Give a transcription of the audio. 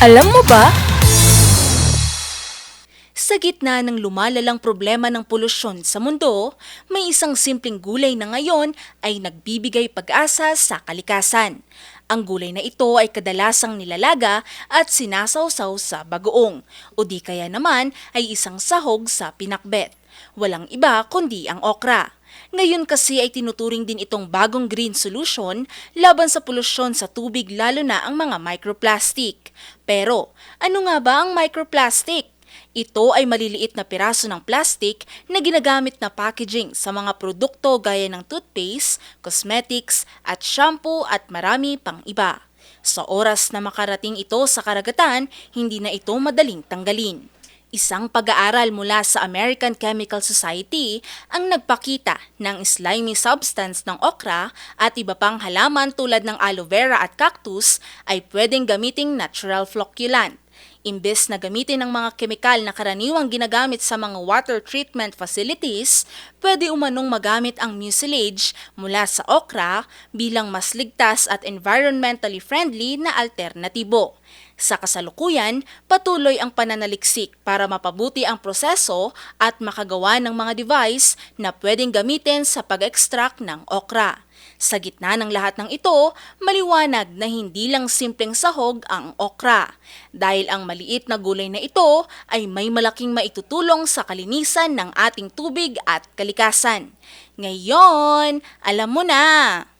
Alam mo ba? Sa gitna ng lumalalang problema ng polusyon sa mundo, may isang simpleng gulay na ngayon ay nagbibigay pag-asa sa kalikasan. Ang gulay na ito ay kadalasang nilalaga at sinasawsaw sa bagoong, o di kaya naman ay isang sahog sa pinakbet. Walang iba kundi ang okra. Ngayon kasi ay tinuturing din itong bagong green solution laban sa polusyon sa tubig, lalo na ang mga microplastic. Pero ano nga ba ang microplastic? Ito ay maliliit na piraso ng plastic na ginagamit na packaging sa mga produkto gaya ng toothpaste, cosmetics at shampoo at marami pang iba. Sa oras na makarating ito sa karagatan, hindi na ito madaling tanggalin. Isang pag-aaral mula sa American Chemical Society ang nagpakita ng slimy substance ng okra at iba pang halaman tulad ng aloe vera at cactus ay pwedeng gamiting natural flocculant. Imbes na gamitin ang mga kemikal na karaniwang ginagamit sa mga water treatment facilities, pwede umanong magamit ang mucilage mula sa okra bilang mas ligtas at environmentally friendly na alternatibo. Sa kasalukuyan, patuloy ang pananaliksik para mapabuti ang proseso at makagawa ng mga device na pwedeng gamitin sa pag-extract ng okra. Sa gitna ng lahat ng ito, maliwanag na hindi lang simpleng sahog ang okra, dahil ang maliit na gulay na ito ay may malaking maitutulong sa kalinisan ng ating tubig at kalikasan. Ngayon, alam mo na!